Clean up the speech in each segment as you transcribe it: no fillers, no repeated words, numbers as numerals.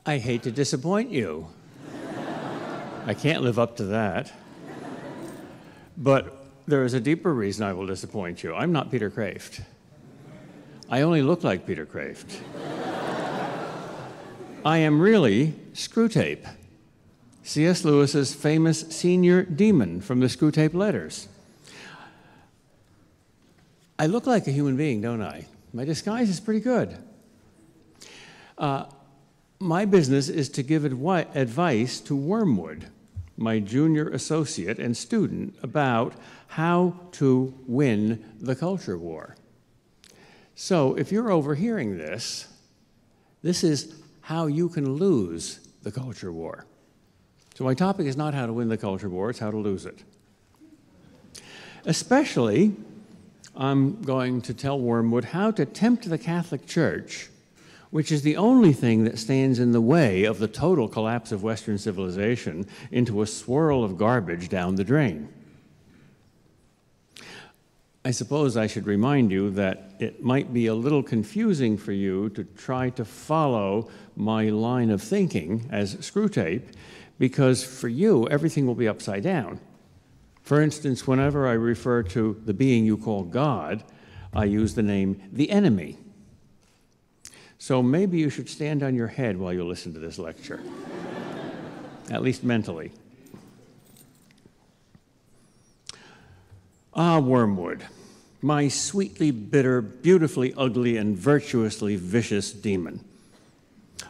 I hate to disappoint you. I can't live up to that. But there is a deeper reason I will disappoint you. I'm not Peter Kreeft. I only look like Peter Kreeft. I am really Screwtape, C.S. Lewis's famous senior demon from the Screwtape Letters. I look like a human being, don't I? My disguise is pretty good. My business is to give advice to Wormwood, my junior associate and student, about how to win the culture war. So if you're overhearing this, this is how you can lose the culture war. So my topic is not how to win the culture war, it's how to lose it. Especially, I'm going to tell Wormwood how to tempt the Catholic Church, which is the only thing that stands in the way of the total collapse of Western civilization, into a swirl of garbage down the drain. I suppose I should remind you that it might be a little confusing for you to try to follow my line of thinking as Screwtape, because for you, everything will be upside down. For instance, whenever I refer to the being you call God, I use the name the enemy. So maybe you should stand on your head while you listen to this lecture, at least mentally. Ah, Wormwood, my sweetly bitter, beautifully ugly, and virtuously vicious demon.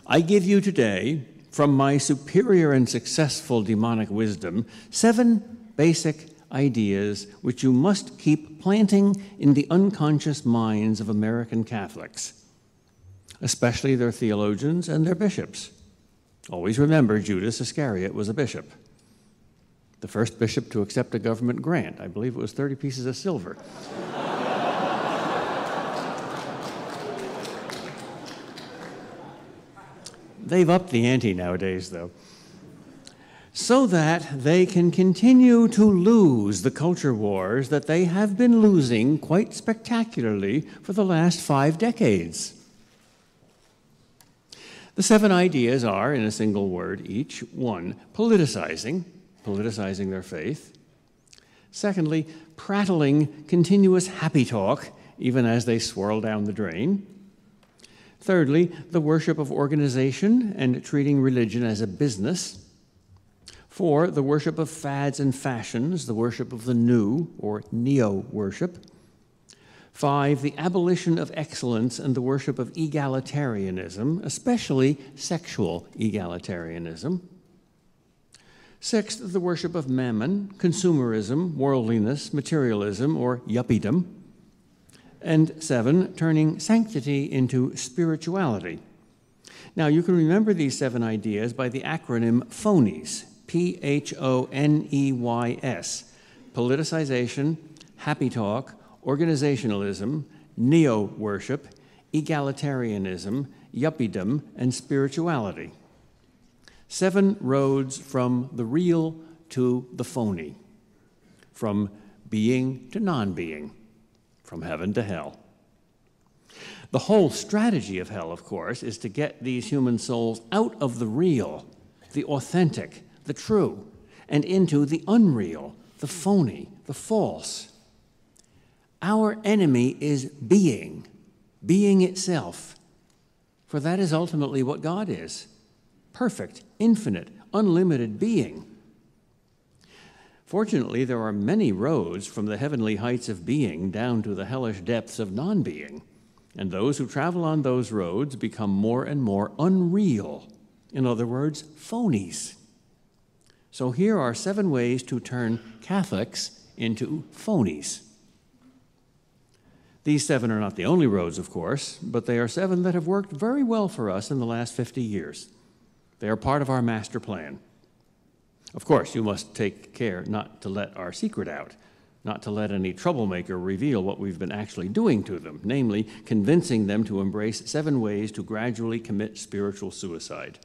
I give you today, from my superior and successful demonic wisdom, 7 basic ideas which you must keep planting in the unconscious minds of American Catholics, especially their theologians and their bishops. Always remember, Judas Iscariot was a bishop. The first bishop to accept a government grant. I believe it was 30 pieces of silver. They've upped the ante nowadays, though. So that they can continue to lose the culture wars that they have been losing quite spectacularly for the last 5 decades. The 7 ideas are, in a single word each: 1, politicizing their faith. Secondly, prattling continuous happy talk, even as they swirl down the drain. Thirdly, the worship of organization and treating religion as a business. 4, the worship of fads and fashions, the worship of the new, or neo-worship. 5, the abolition of excellence and the worship of egalitarianism, especially sexual egalitarianism. 6, the worship of mammon, consumerism, worldliness, materialism, or yuppiedom. And 7, turning sanctity into spirituality. Now, you can remember these 7 ideas by the acronym PHONEYS, P-H-O-N-E-Y-S, politicization, happy talk, organizationalism, neo-worship, egalitarianism, yuppiedom, and spirituality. 7 roads from the real to the phony, from being to non-being, from heaven to hell. The whole strategy of hell, of course, is to get these human souls out of the real, the authentic, the true, and into the unreal, the phony, the false. Our enemy is being itself, for that is ultimately what God is: perfect, infinite, unlimited being. Fortunately, there are many roads from the heavenly heights of being down to the hellish depths of non-being, and those who travel on those roads become more and more unreal. In other words, phonies. So here are 7 ways to turn Catholics into phonies. These 7 are not the only roads, of course, but they are 7 that have worked very well for us in the last 50 years. They are part of our master plan. Of course, you must take care not to let our secret out, not to let any troublemaker reveal what we've been actually doing to them, namely, convincing them to embrace 7 ways to gradually commit spiritual suicide.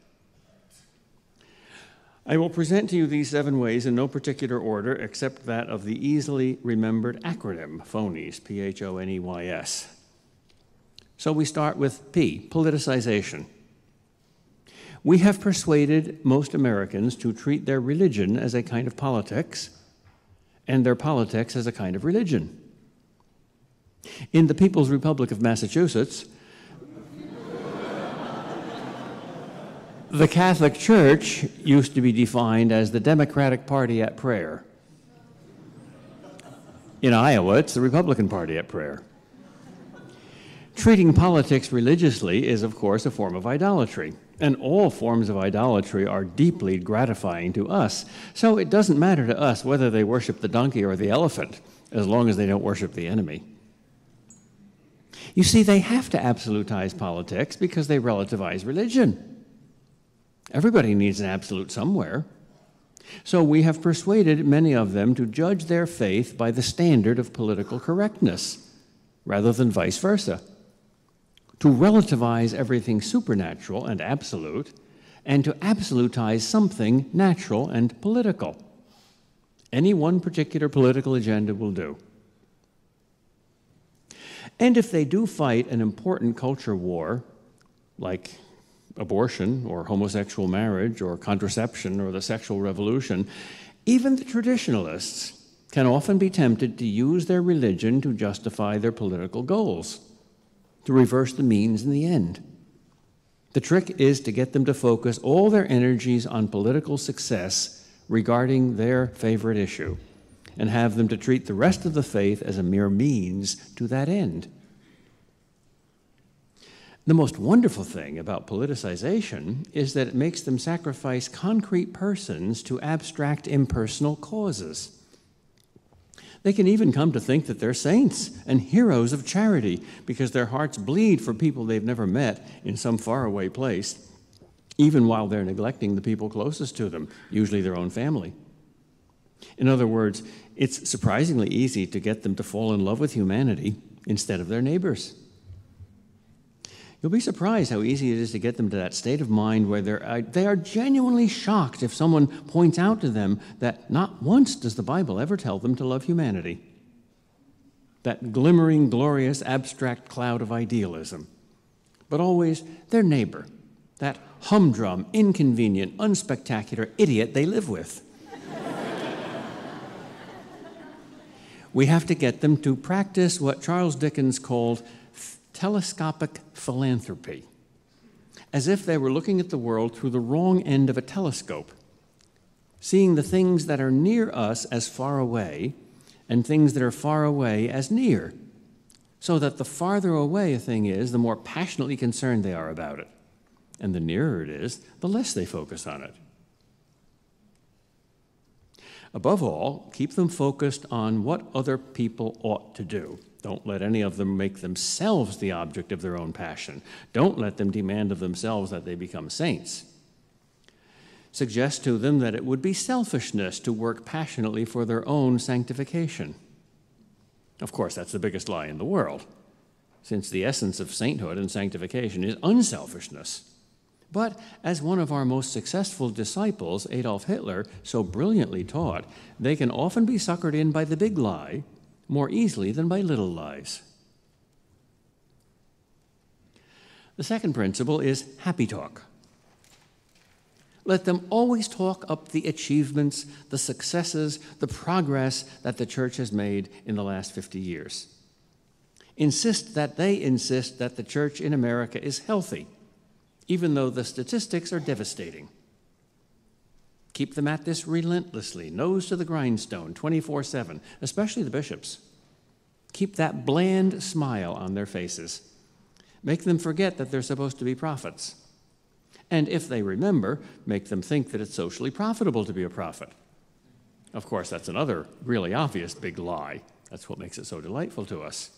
I will present to you these 7 ways in no particular order except that of the easily remembered acronym, PHONEYS, P-H-O-N-E-Y-S. So we start with P, politicization. We have persuaded most Americans to treat their religion as a kind of politics, and their politics as a kind of religion. In the People's Republic of Massachusetts, the Catholic Church used to be defined as the Democratic Party at prayer. In Iowa, it's the Republican Party at prayer. Treating politics religiously is, of course, a form of idolatry, and all forms of idolatry are deeply gratifying to us. So it doesn't matter to us whether they worship the donkey or the elephant, as long as they don't worship the enemy. You see, they have to absolutize politics because they relativize religion. Everybody needs an absolute somewhere. So we have persuaded many of them to judge their faith by the standard of political correctness, rather than vice versa. To relativize everything supernatural and absolute, and to absolutize something natural and political. Any one particular political agenda will do. And if they do fight an important culture war, like abortion or homosexual marriage or contraception or the sexual revolution, even the traditionalists can often be tempted to use their religion to justify their political goals, to reverse the means in the end. The trick is to get them to focus all their energies on political success regarding their favorite issue, and have them to treat the rest of the faith as a mere means to that end. The most wonderful thing about politicization is that it makes them sacrifice concrete persons to abstract impersonal causes. They can even come to think that they're saints and heroes of charity because their hearts bleed for people they've never met in some faraway place, even while they're neglecting the people closest to them, usually their own family. In other words, it's surprisingly easy to get them to fall in love with humanity instead of their neighbors. You'll be surprised how easy it is to get them to that state of mind where they are genuinely shocked if someone points out to them that not once does the Bible ever tell them to love humanity. That glimmering, glorious, abstract cloud of idealism. But always their neighbor, that humdrum, inconvenient, unspectacular idiot they live with. We have to get them to practice what Charles Dickens called telescopic philanthropy, as if they were looking at the world through the wrong end of a telescope, seeing the things that are near us as far away and things that are far away as near, so that the farther away a thing is, the more passionately concerned they are about it, and the nearer it is, the less they focus on it. Above all, keep them focused on what other people ought to do. Don't let any of them make themselves the object of their own passion. Don't let them demand of themselves that they become saints. Suggest to them that it would be selfishness to work passionately for their own sanctification. Of course, that's the biggest lie in the world, since the essence of sainthood and sanctification is unselfishness. But as one of our most successful disciples, Adolf Hitler, so brilliantly taught, they can often be suckered in by the big lie more easily than by little lies. The second principle is happy talk. Let them always talk up the achievements, the successes, the progress that the church has made in the last 50 years. Insist that the church in America is healthy, even though the statistics are devastating. Keep them at this relentlessly, nose to the grindstone, 24/7, especially the bishops. Keep that bland smile on their faces. Make them forget that they're supposed to be prophets. And if they remember, make them think that it's socially profitable to be a prophet. Of course, that's another really obvious big lie. That's what makes it so delightful to us.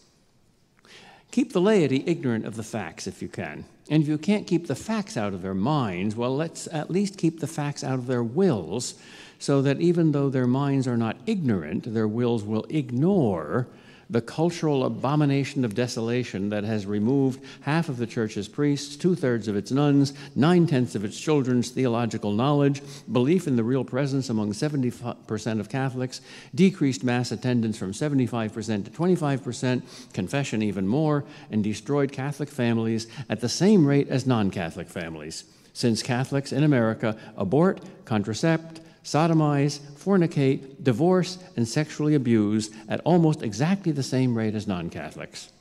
Keep the laity ignorant of the facts if you can. And if you can't keep the facts out of their minds, well, let's at least keep the facts out of their wills, so that even though their minds are not ignorant, their wills will ignore the cultural abomination of desolation that has removed half of the church's priests, 2/3 of its nuns, 9/10 of its children's theological knowledge, belief in the real presence among 70% of Catholics, decreased mass attendance from 75% to 25%, confession even more, and destroyed Catholic families at the same rate as non-Catholic families. since Catholics in America abort, contracept, sodomize, fornicate, divorce, and sexually abuse at almost exactly the same rate as non-Catholics,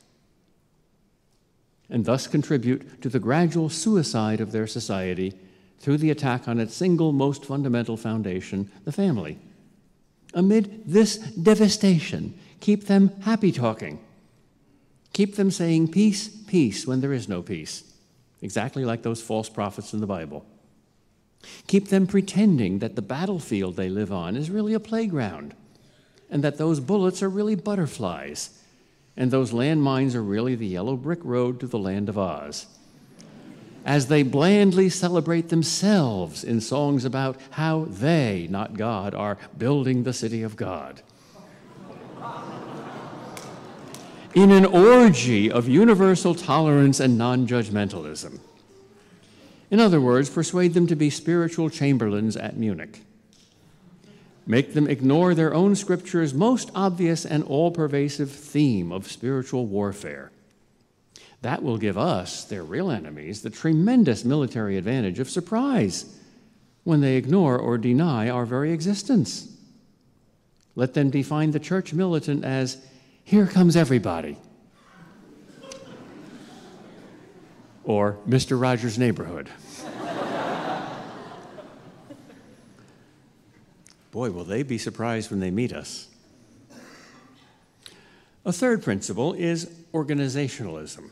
and thus contribute to the gradual suicide of their society through the attack on its single most fundamental foundation, the family. Amid this devastation, keep them happy-talking. Keep them saying peace, peace, when there is no peace, exactly like those false prophets in the Bible. Keep them pretending that the battlefield they live on is really a playground, and that those bullets are really butterflies, and those landmines are really the yellow brick road to the land of Oz, as they blandly celebrate themselves in songs about how they, not God, are building the city of God. In an orgy of universal tolerance and non-judgmentalism. In other words, persuade them to be spiritual chamberlains at Munich. Make them ignore their own scripture's most obvious and all-pervasive theme of spiritual warfare. That will give us, their real enemies, the tremendous military advantage of surprise when they ignore or deny our very existence. Let them define the church militant as, "Here comes everybody," or Mr. Rogers' Neighborhood. Boy, will they be surprised when they meet us. A third principle is organizationalism.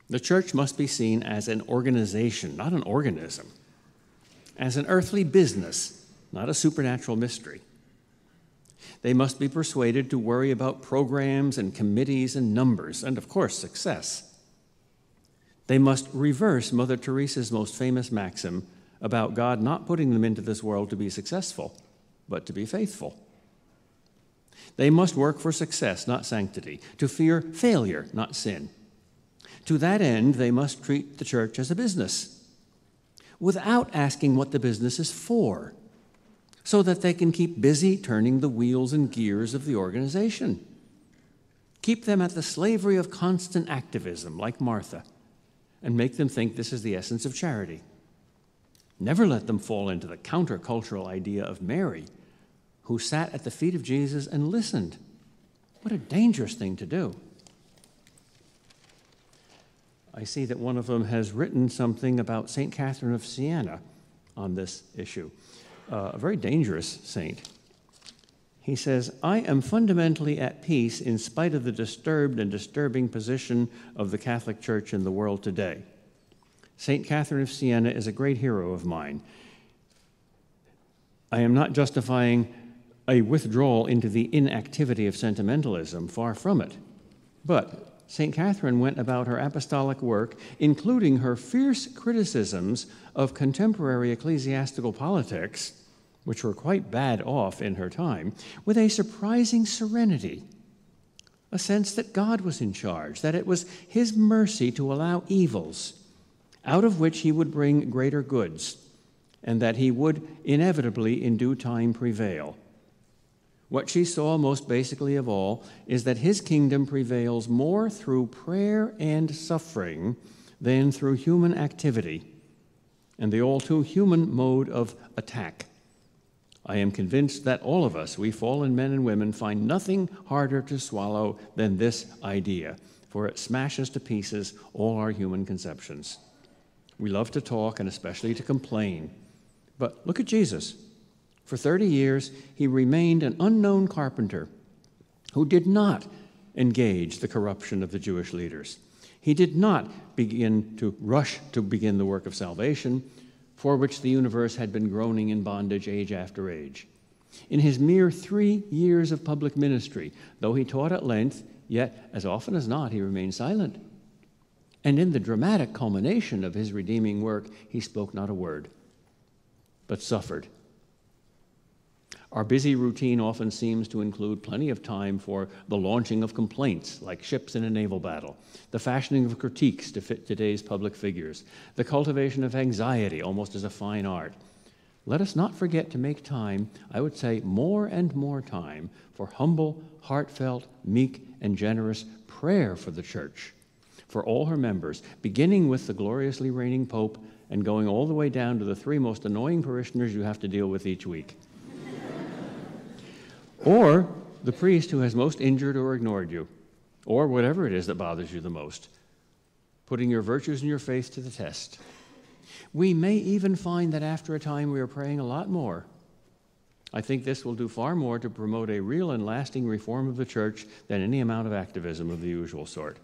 The church must be seen as an organization, not an organism, as an earthly business, not a supernatural mystery. They must be persuaded to worry about programs and committees and numbers, and of course, success. They must reverse Mother Teresa's most famous maxim about God not putting them into this world to be successful, but to be faithful. They must work for success, not sanctity, to fear failure, not sin. To that end, they must treat the church as a business, without asking what the business is for, so that they can keep busy turning the wheels and gears of the organization. Keep them at the slavery of constant activism, like Martha, and make them think this is the essence of charity. Never let them fall into the countercultural idea of Mary, who sat at the feet of Jesus and listened. What a dangerous thing to do. I see that one of them has written something about St. Catherine of Siena on this issue, a very dangerous saint. He says, "I am fundamentally at peace in spite of the disturbed and disturbing position of the Catholic Church in the world today. St. Catherine of Siena is a great hero of mine. I am not justifying a withdrawal into the inactivity of sentimentalism, far from it. But St. Catherine went about her apostolic work, including her fierce criticisms of contemporary ecclesiastical politics, which were quite bad off in her time, with a surprising serenity, a sense that God was in charge, that it was his mercy to allow evils, out of which he would bring greater goods, and that he would inevitably in due time prevail. What she saw most basically of all is that his kingdom prevails more through prayer and suffering than through human activity and the all too human mode of attack. I am convinced that all of us, we fallen men and women, find nothing harder to swallow than this idea, for it smashes to pieces all our human conceptions. We love to talk and especially to complain. But look at Jesus. For 30 years, he remained an unknown carpenter who did not engage the corruption of the Jewish leaders. He did not rush to begin the work of salvation, for which the universe had been groaning in bondage age after age. In his mere 3 years of public ministry, though he taught at length, yet as often as not he remained silent. And in the dramatic culmination of his redeeming work, he spoke not a word, but suffered. Our busy routine often seems to include plenty of time for the launching of complaints, like ships in a naval battle, the fashioning of critiques to fit today's public figures, the cultivation of anxiety almost as a fine art. Let us not forget to make time, I would say more and more time, for humble, heartfelt, meek, and generous prayer for the Church, for all her members, beginning with the gloriously reigning Pope and going all the way down to the 3 most annoying parishioners you have to deal with each week. Or the priest who has most injured or ignored you, or whatever it is that bothers you the most, putting your virtues and your faith to the test. We may even find that after a time we are praying a lot more. I think this will do far more to promote a real and lasting reform of the church than any amount of activism of the usual sort.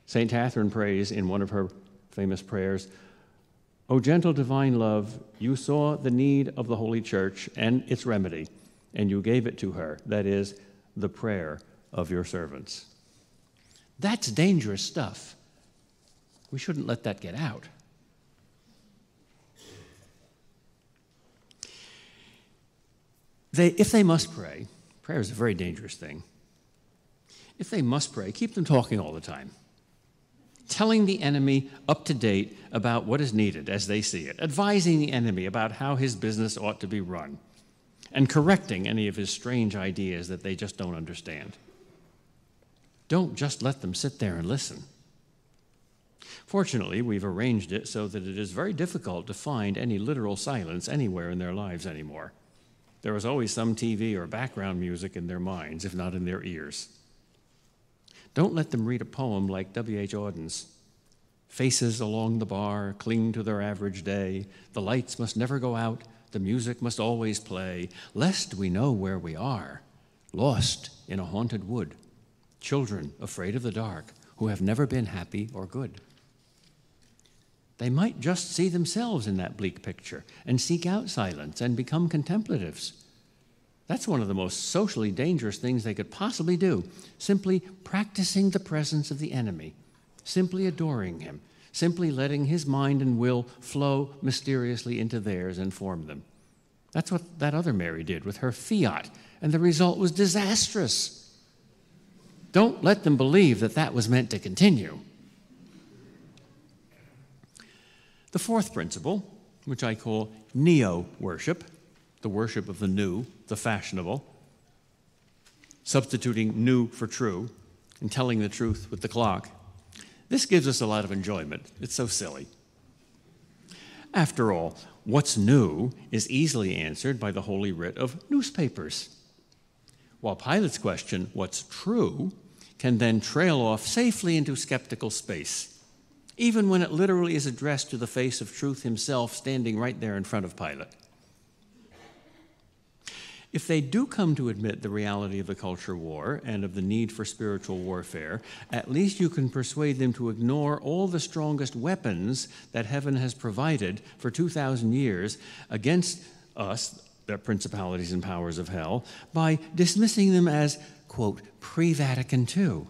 St. Catherine prays in one of her famous prayers, "O gentle divine love, you saw the need of the Holy Church and its remedy, and you gave it to her, that is, the prayer of your servants." That's dangerous stuff. We shouldn't let that get out. If they must pray, prayer is a very dangerous thing. If they must pray, keep them talking all the time, telling the enemy up to date about what is needed as they see it, advising the enemy about how his business ought to be run, and correcting any of his strange ideas that they just don't understand. Don't just let them sit there and listen. Fortunately, we've arranged it so that it is very difficult to find any literal silence anywhere in their lives anymore. There is always some TV or background music in their minds, if not in their ears. Don't let them read a poem like W.H. Auden's. Faces along the bar cling to their average day. The lights must never go out. The music must always play, lest we know where we are, lost in a haunted wood. Children afraid of the dark, who have never been happy or good. They might just see themselves in that bleak picture and seek out silence and become contemplatives. That's one of the most socially dangerous things they could possibly do, simply practicing the presence of the enemy, simply adoring him, simply letting his mind and will flow mysteriously into theirs and form them. That's what that other Mary did with her fiat, and the result was disastrous. Don't let them believe that that was meant to continue. The fourth principle, which I call neo-worship, the worship of the new, the fashionable, substituting new for true, and telling the truth with the clock. This gives us a lot of enjoyment. It's so silly. After all, what's new is easily answered by the Holy Writ of newspapers, while Pilate's question, what's true, can then trail off safely into skeptical space, even when it literally is addressed to the face of truth himself standing right there in front of Pilate. If they do come to admit the reality of the culture war and of the need for spiritual warfare, at least you can persuade them to ignore all the strongest weapons that heaven has provided for 2,000 years against us, the principalities and powers of hell, by dismissing them as, quote, pre-Vatican II.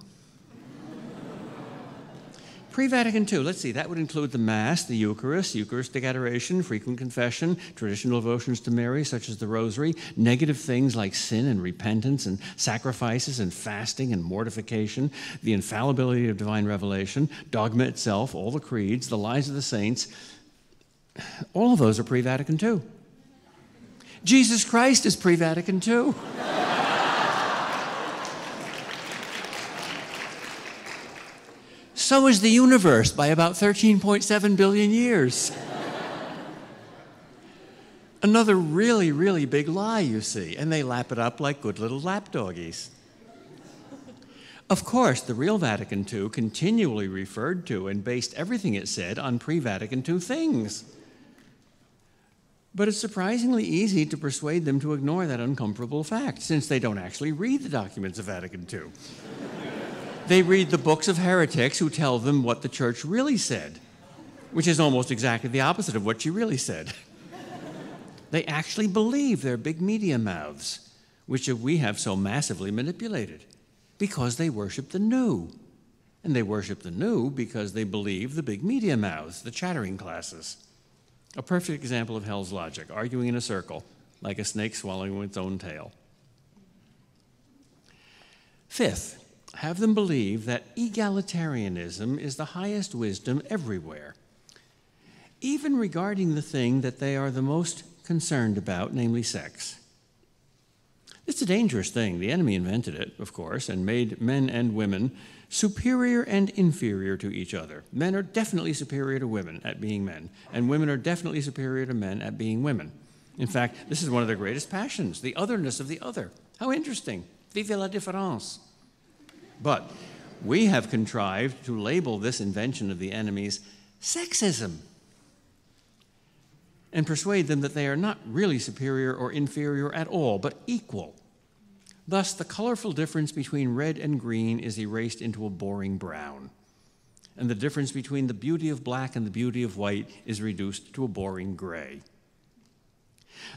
Pre-Vatican II, let's see, that would include the Mass, the Eucharist, Eucharistic adoration, frequent confession, traditional devotions to Mary, such as the Rosary, negative things like sin and repentance and sacrifices and fasting and mortification, the infallibility of divine revelation, dogma itself, all the creeds, the lives of the saints. All of those are pre-Vatican II. Jesus Christ is pre-Vatican II. So is the universe by about 13.7 billion years. Another really, really big lie, you see, and they lap it up like good little lapdoggies. Of course, the real Vatican II continually referred to and based everything it said on pre-Vatican II things. But it's surprisingly easy to persuade them to ignore that uncomfortable fact, since they don't actually read the documents of Vatican II. They read the books of heretics who tell them what the church really said, which is almost exactly the opposite of what she really said. They actually believe their big media mouths, which we have so massively manipulated, because they worship the new. And they worship the new because they believe the big media mouths, the chattering classes. A perfect example of hell's logic, arguing in a circle, like a snake swallowing its own tail. Fifth, have them believe that egalitarianism is the highest wisdom everywhere, even regarding the thing that they are the most concerned about, namely sex. It's a dangerous thing. The enemy invented it, of course, and made men and women superior and inferior to each other. Men are definitely superior to women at being men, and women are definitely superior to men at being women. In fact, this is one of their greatest passions, the otherness of the other. How interesting. Vive la différence. But we have contrived to label this invention of the enemies sexism and persuade them that they are not really superior or inferior at all, but equal. Thus, the colorful difference between red and green is erased into a boring brown, and the difference between the beauty of black and the beauty of white is reduced to a boring gray.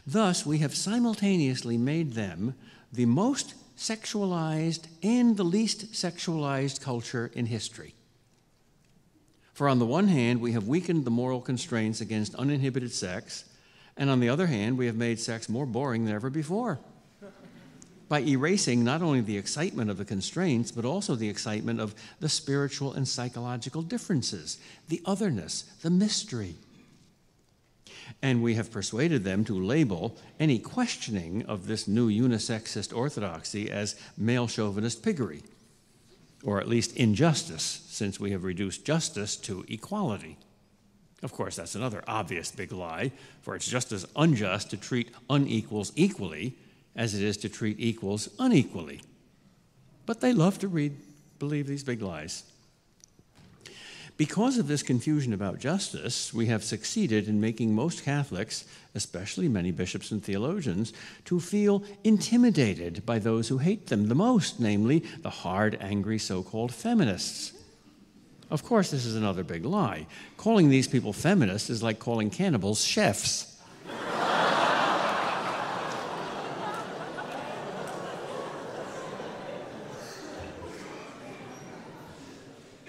Thus, we have simultaneously made them the most sexualized and the least sexualized culture in history. For on the one hand, we have weakened the moral constraints against uninhibited sex, and on the other hand, we have made sex more boring than ever before by erasing not only the excitement of the constraints, but also the excitement of the spiritual and psychological differences, the otherness, the mystery. And we have persuaded them to label any questioning of this new unisexist orthodoxy as male chauvinist piggery, or at least injustice, since we have reduced justice to equality. Of course, that's another obvious big lie, for it's just as unjust to treat unequals equally as it is to treat equals unequally. But they love to believe these big lies. Because of this confusion about justice, we have succeeded in making most Catholics, especially many bishops and theologians, to feel intimidated by those who hate them the most, namely the hard, angry so-called feminists. Of course, this is another big lie. Calling these people feminists is like calling cannibals chefs.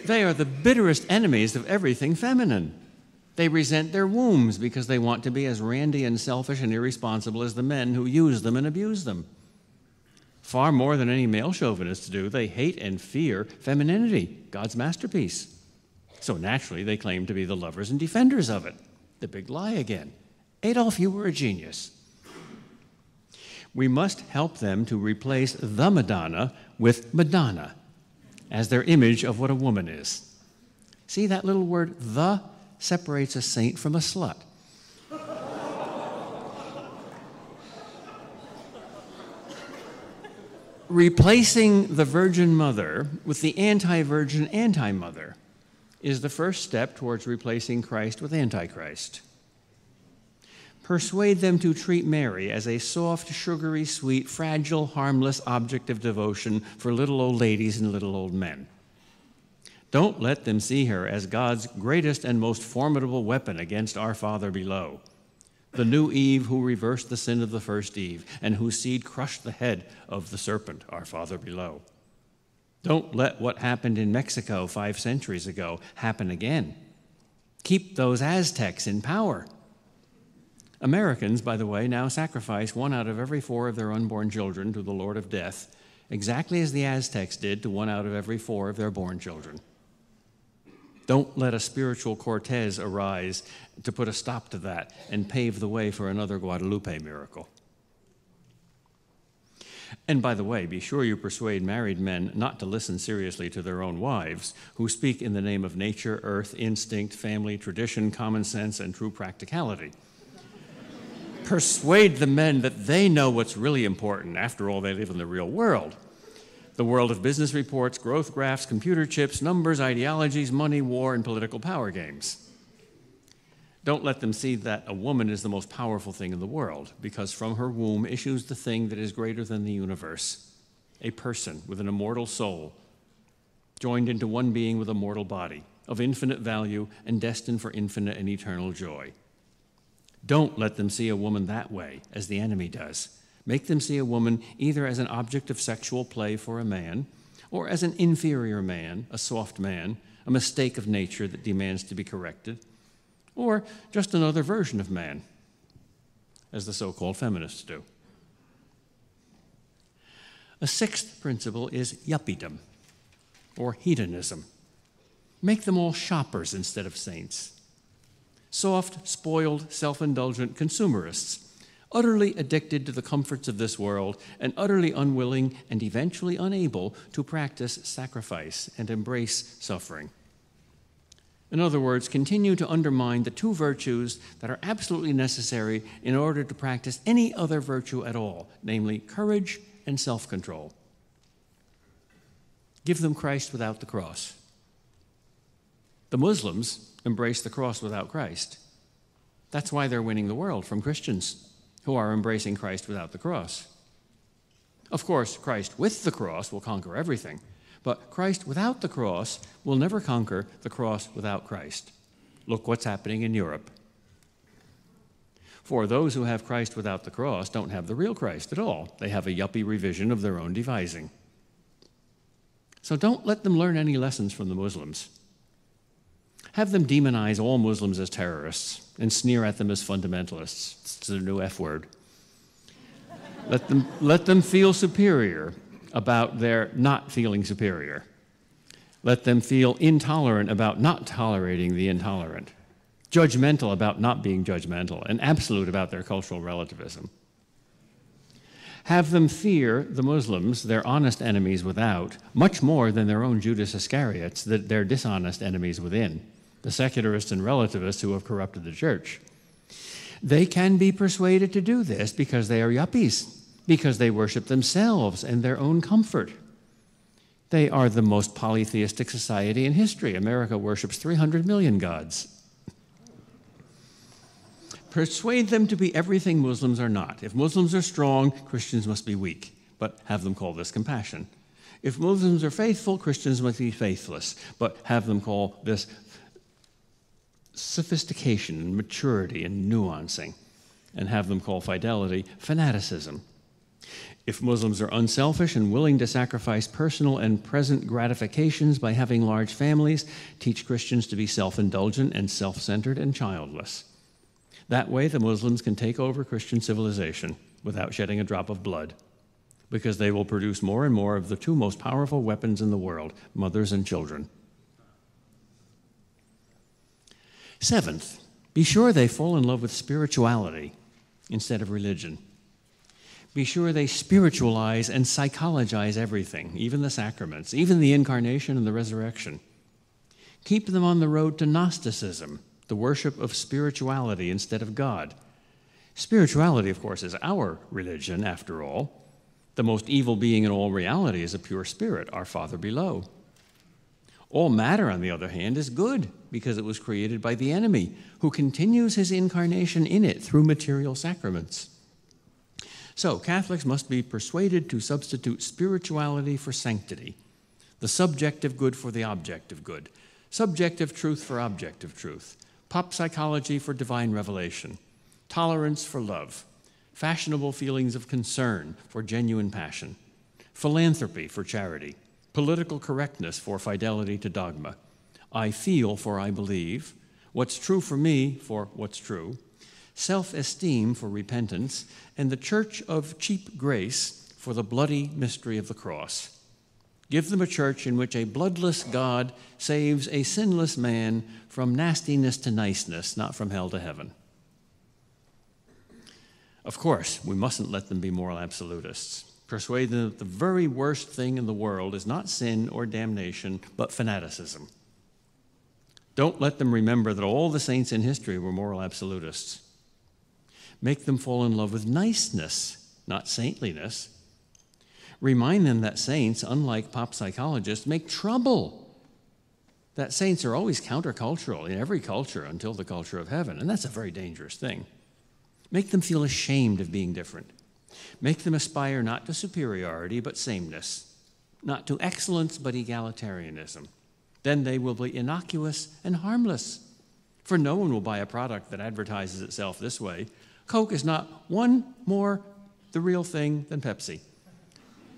They are the bitterest enemies of everything feminine. They resent their wombs because they want to be as randy and selfish and irresponsible as the men who use them and abuse them. Far more than any male chauvinists do, they hate and fear femininity, God's masterpiece. So naturally, they claim to be the lovers and defenders of it. The big lie again. Adolf, you were a genius. We must help them to replace the Madonna with Madonna as their image of what a woman is. See, that little word, the, separates a saint from a slut. Replacing the Virgin Mother with the anti-virgin anti-mother is the first step towards replacing Christ with Antichrist. Persuade them to treat Mary as a soft, sugary, sweet, fragile, harmless object of devotion for little old ladies and little old men. Don't let them see her as God's greatest and most formidable weapon against our Father below, the new Eve who reversed the sin of the first Eve and whose seed crushed the head of the serpent, our Father below. Don't let what happened in Mexico 5 centuries ago happen again. Keep those Aztecs in power. Americans, by the way, now sacrifice 1 out of every 4 of their unborn children to the Lord of Death, exactly as the Aztecs did to 1 out of every 4 of their born children. Don't let a spiritual Cortez arise to put a stop to that and pave the way for another Guadalupe miracle. And by the way, be sure you persuade married men not to listen seriously to their own wives, who speak in the name of nature, earth, instinct, family, tradition, common sense, and true practicality. Persuade the men that they know what's really important. After all, they live in the real world. The world of business reports, growth graphs, computer chips, numbers, ideologies, money, war, and political power games. Don't let them see that a woman is the most powerful thing in the world, because from her womb issues the thing that is greater than the universe, a person with an immortal soul, joined into one being with a mortal body, of infinite value and destined for infinite and eternal joy. Don't let them see a woman that way, as the enemy does. Make them see a woman either as an object of sexual play for a man, or as an inferior man, a soft man, a mistake of nature that demands to be corrected, or just another version of man, as the so-called feminists do. A 6th principle is yuppiedom, or hedonism. Make them all shoppers instead of saints. Soft, spoiled, self-indulgent consumerists, utterly addicted to the comforts of this world, and utterly unwilling and eventually unable to practice sacrifice and embrace suffering. In other words, continue to undermine the two virtues that are absolutely necessary in order to practice any other virtue at all, namely courage and self-control. Give them Christ without the cross. The Muslims embrace the cross without Christ. That's why they're winning the world from Christians who are embracing Christ without the cross. Of course, Christ with the cross will conquer everything, but Christ without the cross will never conquer the cross without Christ. Look what's happening in Europe. For those who have Christ without the cross don't have the real Christ at all. They have a yuppie revision of their own devising. So don't let them learn any lessons from the Muslims. Have them demonize all Muslims as terrorists and sneer at them as fundamentalists. It's their new F word. Let them feel superior about their not feeling superior. Let them feel intolerant about not tolerating the intolerant, judgmental about not being judgmental, and absolute about their cultural relativism. Have them fear the Muslims, their honest enemies without, much more than their own Judas Iscariots, their dishonest enemies within, the secularists and relativists who have corrupted the church. They can be persuaded to do this because they are yuppies, because they worship themselves and their own comfort. They are the most polytheistic society in history. America worships 300 million gods. Persuade them to be everything Muslims are not. If Muslims are strong, Christians must be weak, but have them call this compassion. If Muslims are faithful, Christians must be faithless, but have them call this sophistication and maturity and nuancing, and have them call fidelity fanaticism. If Muslims are unselfish and willing to sacrifice personal and present gratifications by having large families, teach Christians to be self-indulgent and self-centered and childless. That way, the Muslims can take over Christian civilization without shedding a drop of blood, because they will produce more and more of the two most powerful weapons in the world, mothers and children. Seventh, be sure they fall in love with spirituality instead of religion. Be sure they spiritualize and psychologize everything, even the sacraments, even the incarnation and the resurrection. Keep them on the road to Gnosticism, the worship of spirituality instead of God. Spirituality, of course, is our religion, after all. The most evil being in all reality is a pure spirit, our Father below. All matter, on the other hand, is good because it was created by the enemy, who continues his incarnation in it through material sacraments. So Catholics must be persuaded to substitute spirituality for sanctity, the subjective good for the objective good, subjective truth for objective truth, pop psychology for divine revelation, tolerance for love, fashionable feelings of concern for genuine passion, philanthropy for charity, political correctness for fidelity to dogma, I feel for I believe, what's true for me for what's true, self-esteem for repentance, and the church of cheap grace for the bloody mystery of the cross. Give them a church in which a bloodless God saves a sinless man from nastiness to niceness, not from hell to heaven. Of course, we mustn't let them be moral absolutists. Persuade them that the very worst thing in the world is not sin or damnation, but fanaticism. Don't let them remember that all the saints in history were moral absolutists. Make them fall in love with niceness, not saintliness. Remind them that saints, unlike pop psychologists, make trouble. That saints are always countercultural in every culture until the culture of heaven, and that's a very dangerous thing. Make them feel ashamed of being different. Make them aspire not to superiority, but sameness, not to excellence, but egalitarianism. Then they will be innocuous and harmless, for no one will buy a product that advertises itself this way. Coke is not one more the real thing than Pepsi.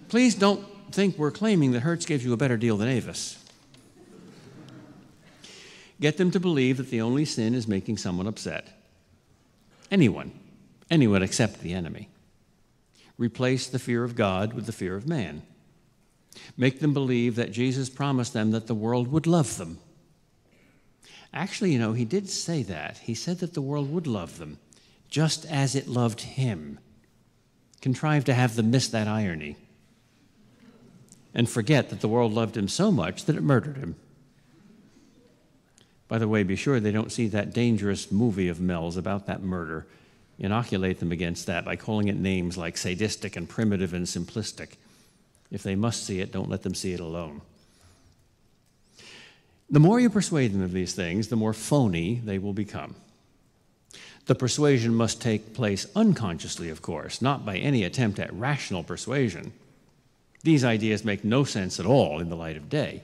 Please don't think we're claiming that Hertz gives you a better deal than Avis. Get them to believe that the only sin is making someone upset. Anyone except the enemy. Replace the fear of God with the fear of man. Make them believe that Jesus promised them that the world would love them. Actually, he did say that. He said that the world would love them. just as it loved him, contrive to have them miss that irony and forget that the world loved him so much that it murdered him. By the way, be sure they don't see that dangerous movie of Mel's about that murder. Inoculate them against that by calling it names like sadistic and primitive and simplistic. If they must see it, don't let them see it alone. The more you persuade them of these things, the more phony they will become. The persuasion must take place unconsciously, of course, not by any attempt at rational persuasion. These ideas make no sense at all in the light of day.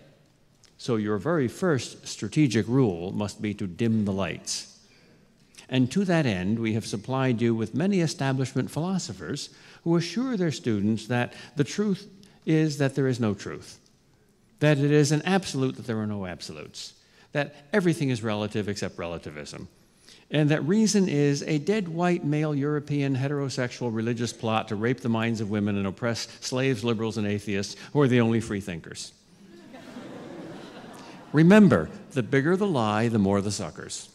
So your very first strategic rule must be to dim the lights. And to that end, we have supplied you with many establishment philosophers who assure their students that the truth is that there is no truth, that it is an absolute that there are no absolutes, that everything is relative except relativism, and that reason is a dead white male European heterosexual religious plot to rape the minds of women and oppress slaves, liberals, and atheists who are the only free thinkers. Remember, the bigger the lie, the more the suckers.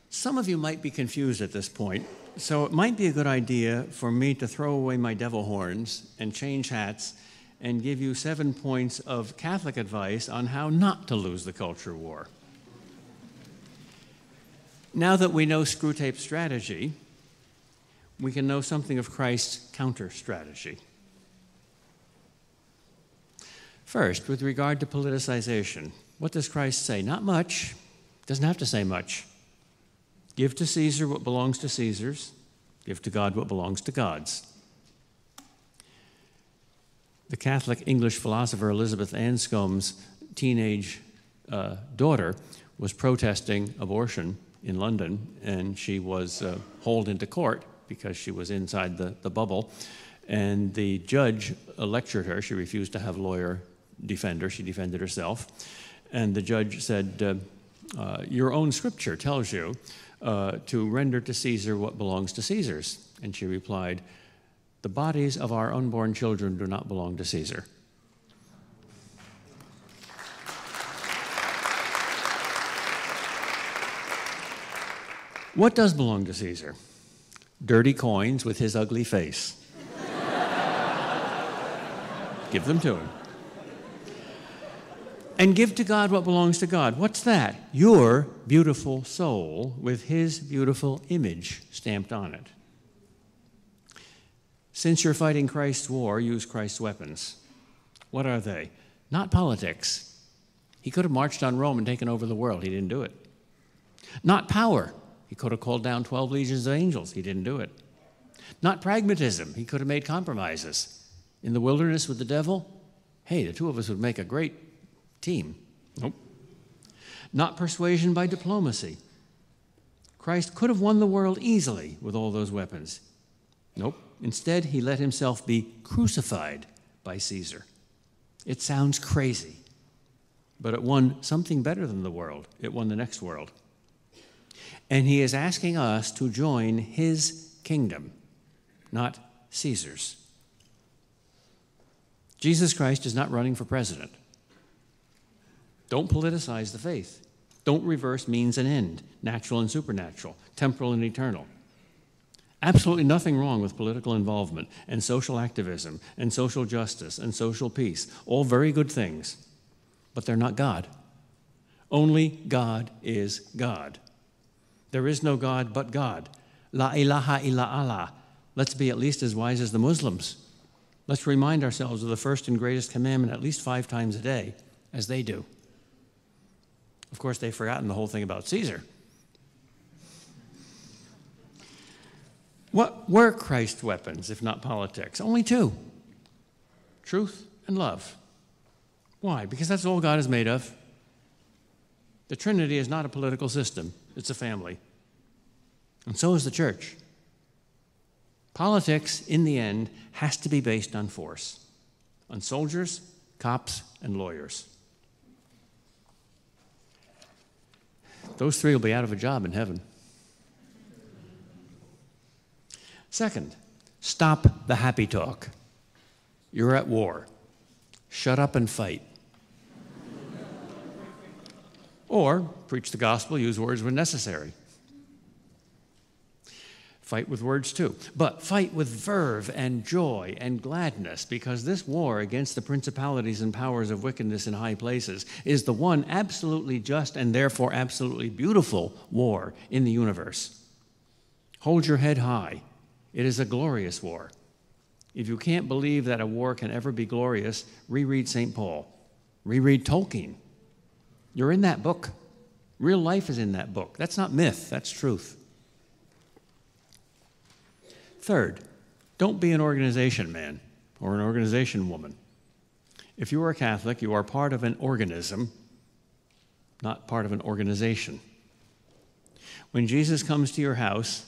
Some of you might be confused at this point, so it might be a good idea for me to throw away my devil horns and change hats and give you 7 points of Catholic advice on how not to lose the culture war. Now that we know Screwtape's strategy, we can know something of Christ's counter-strategy. First, with regard to politicization, what does Christ say? Not much. Doesn't have to say much. Give to Caesar what belongs to Caesar's. Give to God what belongs to God's. The Catholic English philosopher Elizabeth Anscombe's teenage daughter was protesting abortion in London, and she was hauled into court because she was inside the bubble. And the judge lectured her. She refused to have a lawyer defend her. She defended herself. And the judge said, your own scripture tells you to render to Caesar what belongs to Caesar's. And she replied, the bodies of our unborn children do not belong to Caesar. What does belong to Caesar? Dirty coins with his ugly face. Give them to him. And give to God what belongs to God. What's that? Your beautiful soul with his beautiful image stamped on it. Since you're fighting Christ's war, use Christ's weapons. What are they? Not politics. He could have marched on Rome and taken over the world. He didn't do it. Not power. He could have called down 12 legions of angels. He didn't do it. Not pragmatism. He could have made compromises. In the wilderness with the devil, hey, the two of us would make a great team. Nope. Not persuasion by diplomacy. Christ could have won the world easily with all those weapons. Nope. Instead, he let himself be crucified by Caesar. It sounds crazy, but it won something better than the world. It won the next world. And he is asking us to join his kingdom, not Caesar's. Jesus Christ is not running for president. Don't politicize the faith. Don't reverse means and end, natural and supernatural, temporal and eternal. Absolutely nothing wrong with political involvement and social activism and social justice and social peace. All very good things, but they're not God. Only God is God. There is no God but God. La ilaha illa Allah. Let's be at least as wise as the Muslims. Let's remind ourselves of the first and greatest commandment at least 5 times a day, as they do. Of course, they've forgotten the whole thing about Caesar. What were Christ's weapons, if not politics? Only 2. Truth and love. Why? Because that's all God is made of. The Trinity is not a political system. It's a family. And so is the church. Politics, in the end, has to be based on force, on soldiers, cops, and lawyers. Those 3 will be out of a job in heaven. Second, stop the happy talk. You're at war. Shut up and fight. Or preach the gospel, use words when necessary. Fight with words too. But fight with verve and joy and gladness, because this war against the principalities and powers of wickedness in high places is the one absolutely just and therefore absolutely beautiful war in the universe. Hold your head high. It is a glorious war. If you can't believe that a war can ever be glorious, reread St. Paul. Reread Tolkien. You're in that book. Real life is in that book. That's not myth, that's truth. Third, don't be an organization man or an organization woman. If you are a Catholic, you are part of an organism, not part of an organization. When Jesus comes to your house,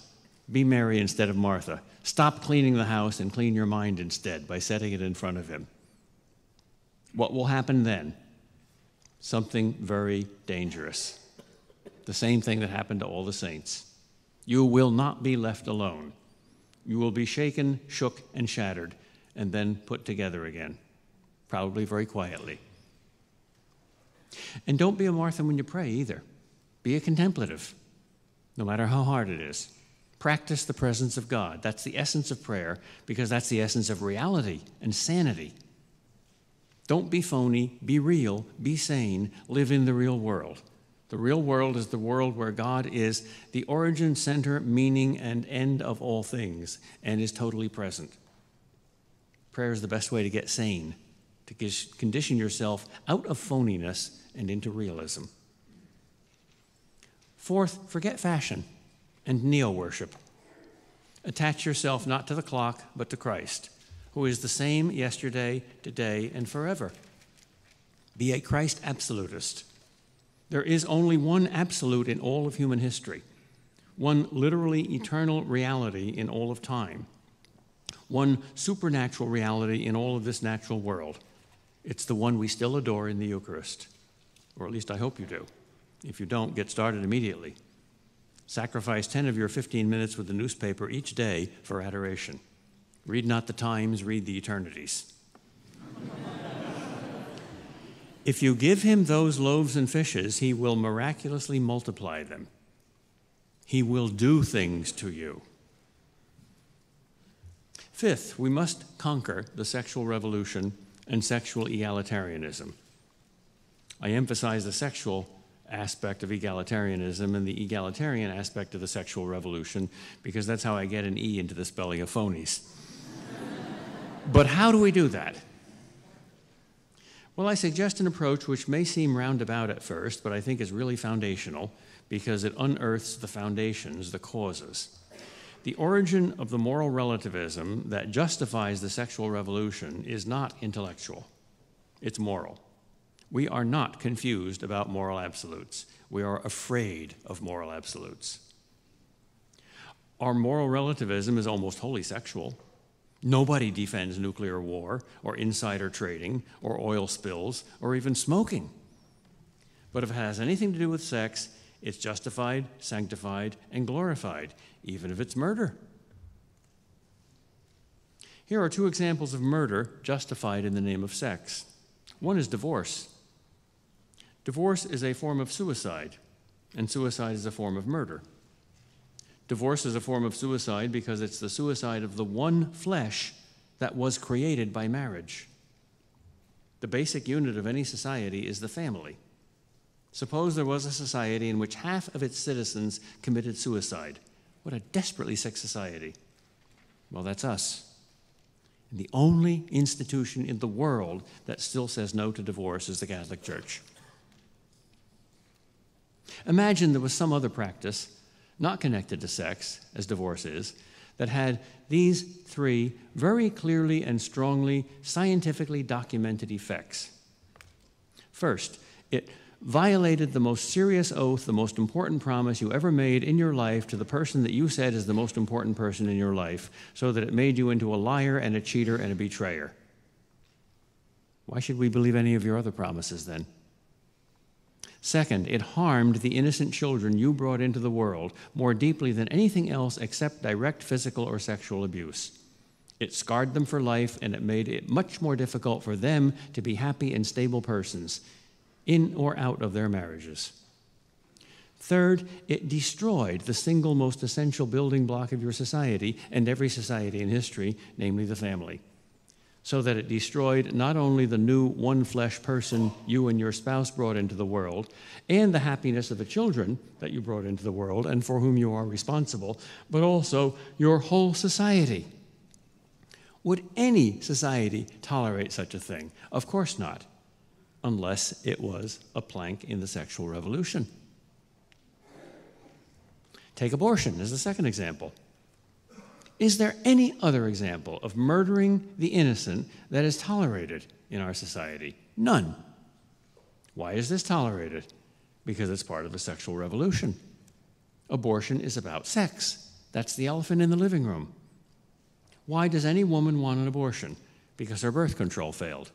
be Mary instead of Martha. Stop cleaning the house and clean your mind instead by setting it in front of him. What will happen then? Something very dangerous. The same thing that happened to all the saints. You will not be left alone. You will be shaken, shook, and shattered, and then put together again, probably very quietly. And don't be a Martha when you pray either. Be a contemplative, no matter how hard it is. Practice the presence of God. That's the essence of prayer, because that's the essence of reality and sanity. Don't be phony, be real, be sane, live in the real world. The real world is the world where God is the origin, center, meaning, and end of all things, and is totally present. Prayer is the best way to get sane, to condition yourself out of phoniness and into realism. Fourth, forget fashion and neo-worship. Attach yourself not to the clock, but to Christ, who is the same yesterday, today, and forever. Be a Christ absolutist. There is only one absolute in all of human history, one literally eternal reality in all of time, one supernatural reality in all of this natural world. It's the one we still adore in the Eucharist, or at least I hope you do. If you don't, get started immediately. Sacrifice 10 of your 15 minutes with the newspaper each day for adoration. Read not the times, read the eternities. If you give him those loaves and fishes, he will miraculously multiply them. He will do things to you. Fifth, we must conquer the sexual revolution and sexual egalitarianism. I emphasize the sexual aspect of egalitarianism and the egalitarian aspect of the sexual revolution because that's how I get an E into the spelling of phonies. But how do we do that? Well, I suggest an approach which may seem roundabout at first, but I think is really foundational because it unearths the foundations, the causes. The origin of the moral relativism that justifies the sexual revolution is not intellectual, it's moral. We are not confused about moral absolutes. We are afraid of moral absolutes. Our moral relativism is almost wholly sexual. Nobody defends nuclear war or insider trading or oil spills or even smoking. But if it has anything to do with sex, it's justified, sanctified, and glorified, even if it's murder. Here are two examples of murder justified in the name of sex. One is divorce. Divorce is a form of suicide, and suicide is a form of murder. Divorce is a form of suicide because it's the suicide of the one flesh that was created by marriage. The basic unit of any society is the family. Suppose there was a society in which half of its citizens committed suicide. What a desperately sick society. Well, that's us. And the only institution in the world that still says no to divorce is the Catholic Church. Imagine there was some other practice not connected to sex, as divorce is, that had these three very clearly and strongly scientifically documented effects. First, it violated the most serious oath, the most important promise you ever made in your life to the person that you said is the most important person in your life, so that it made you into a liar and a cheater and a betrayer. Why should we believe any of your other promises then? Second, it harmed the innocent children you brought into the world more deeply than anything else except direct physical or sexual abuse. It scarred them for life, and it made it much more difficult for them to be happy and stable persons, in or out of their marriages. Third, it destroyed the single most essential building block of your society and every society in history, namely the family, so that it destroyed not only the new one-flesh person you and your spouse brought into the world and the happiness of the children that you brought into the world and for whom you are responsible, but also your whole society. Would any society tolerate such a thing? Of course not, unless it was a plank in the sexual revolution. Take abortion as the second example. Is there any other example of murdering the innocent that is tolerated in our society? None. Why is this tolerated? Because it's part of the sexual revolution. Abortion is about sex. That's the elephant in the living room. Why does any woman want an abortion? Because her birth control failed.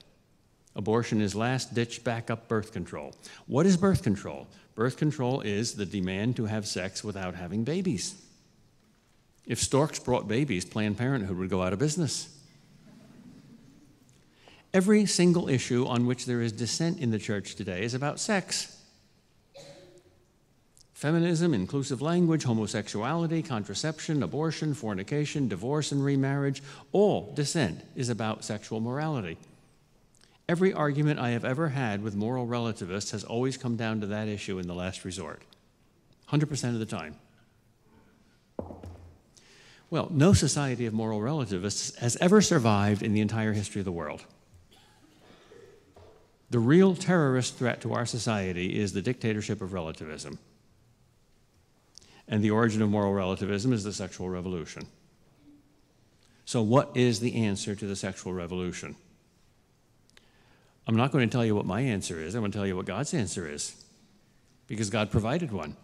Abortion is last-ditch backup birth control. What is birth control? Birth control is the demand to have sex without having babies. If storks brought babies, Planned Parenthood would go out of business. Every single issue on which there is dissent in the church today is about sex. Feminism, inclusive language, homosexuality, contraception, abortion, fornication, divorce and remarriage, all dissent is about sexual morality. Every argument I have ever had with moral relativists has always come down to that issue in the last resort, 100% of the time. Well, no society of moral relativists has ever survived in the entire history of the world. The real terrorist threat to our society is the dictatorship of relativism. And the origin of moral relativism is the sexual revolution. So what is the answer to the sexual revolution? I'm not going to tell you what my answer is. I'm going to tell you what God's answer is, because God provided one,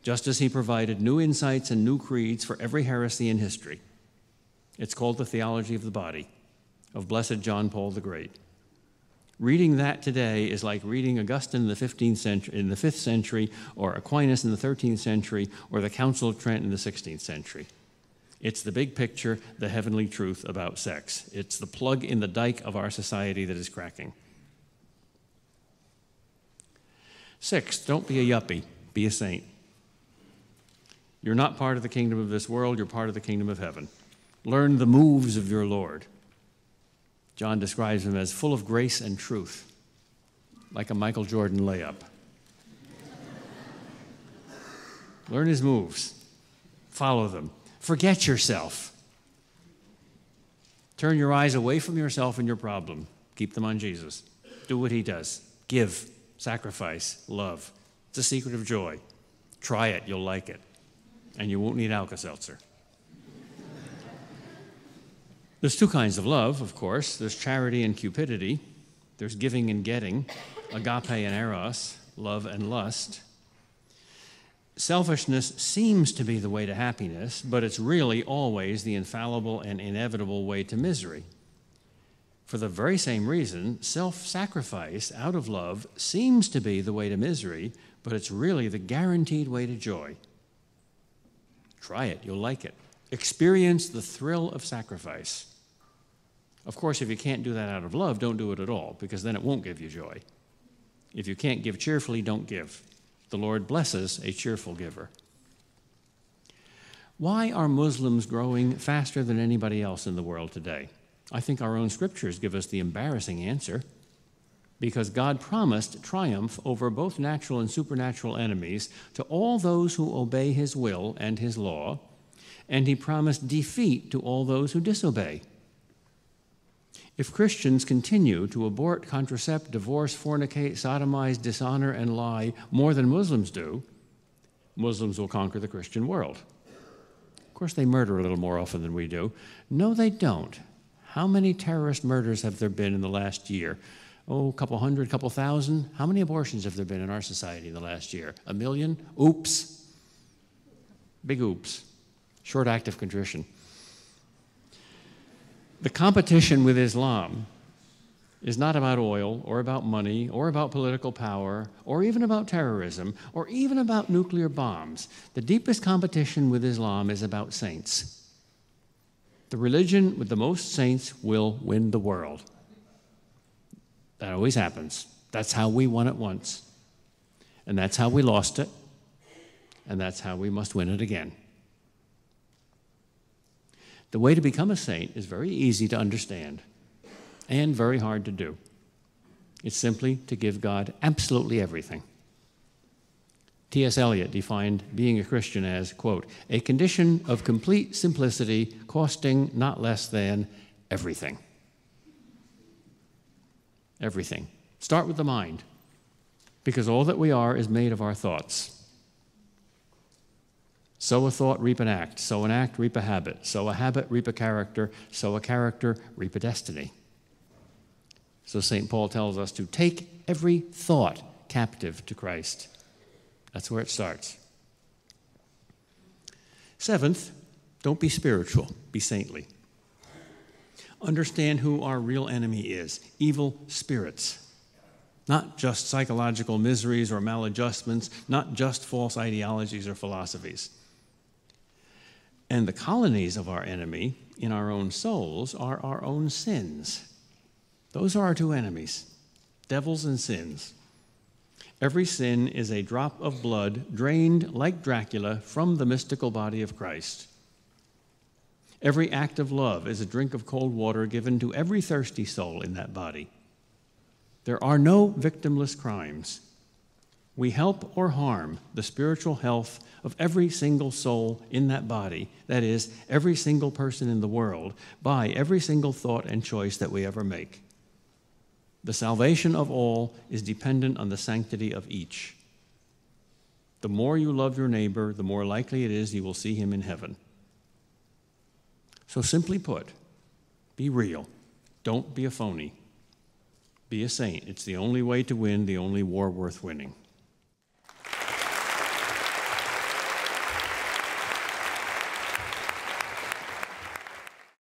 just as he provided new insights and new creeds for every heresy in history. It's called the theology of the body of Blessed John Paul the Great. Reading that today is like reading Augustine in the 5th century, or Aquinas in the 13th century, or the Council of Trent in the 16th century. It's the big picture, the heavenly truth about sex. It's the plug in the dike of our society that is cracking. Sixth, don't be a yuppie, be a saint. You're not part of the kingdom of this world, you're part of the kingdom of heaven. Learn the moves of your Lord. John describes him as full of grace and truth, like a Michael Jordan layup. Learn his moves, follow them. Forget yourself. Turn your eyes away from yourself and your problem. Keep them on Jesus. Do what he does. Give, sacrifice, love. It's a secret of joy. Try it, you'll like it. And you won't need Alka-Seltzer. There's two kinds of love, of course. There's charity and cupidity. There's giving and getting, agape and eros, love and lust. Selfishness seems to be the way to happiness, but it's really always the infallible and inevitable way to misery. For the very same reason, self-sacrifice out of love seems to be the way to misery, but it's really the guaranteed way to joy. Try it, you'll like it. Experience the thrill of sacrifice. Of course, if you can't do that out of love, don't do it at all, because then it won't give you joy. If you can't give cheerfully, don't give. The Lord blesses a cheerful giver. Why are Muslims growing faster than anybody else in the world today? I think our own scriptures give us the embarrassing answer. Because God promised triumph over both natural and supernatural enemies to all those who obey his will and his law, and he promised defeat to all those who disobey. If Christians continue to abort, contracept, divorce, fornicate, sodomize, dishonor, and lie more than Muslims do, Muslims will conquer the Christian world. Of course, they murder a little more often than we do. No, they don't. How many terrorist murders have there been in the last year? Oh, a couple hundred, couple thousand? How many abortions have there been in our society in the last year? 1 million? Oops. Big oops. Short act of contrition. The competition with Islam is not about oil or about money or about political power or even about terrorism or even about nuclear bombs. The deepest competition with Islam is about saints. The religion with the most saints will win the world. That always happens. That's how we won it once. And that's how we lost it. and that's how we must win it again. The way to become a saint is very easy to understand and very hard to do. It's simply to give God absolutely everything. T.S. Eliot defined being a Christian as, quote, a condition of complete simplicity costing not less than everything. Everything. Start with the mind, because all that we are is made of our thoughts. Sow a thought, reap an act. Sow an act, reap a habit. Sow a habit, reap a character. Sow a character, reap a destiny. So St. Paul tells us to take every thought captive to Christ. That's where it starts. Seventh, don't be spiritual, be saintly. Understand who our real enemy is, evil spirits. Not just psychological miseries or maladjustments, not just false ideologies or philosophies. And the colonies of our enemy in our own souls are our own sins. Those are our two enemies, devils and sins. Every sin is a drop of blood drained like Dracula from the mystical body of Christ. Every act of love is a drink of cold water given to every thirsty soul in that body. There are no victimless crimes. We help or harm the spiritual health of every single soul in that body, that is, every single person in the world, by every single thought and choice that we ever make. The salvation of all is dependent on the sanctity of each. The more you love your neighbor, the more likely it is you will see him in heaven. So simply put, be real. Don't be a phony. Be a saint. It's the only way to win, the only war worth winning.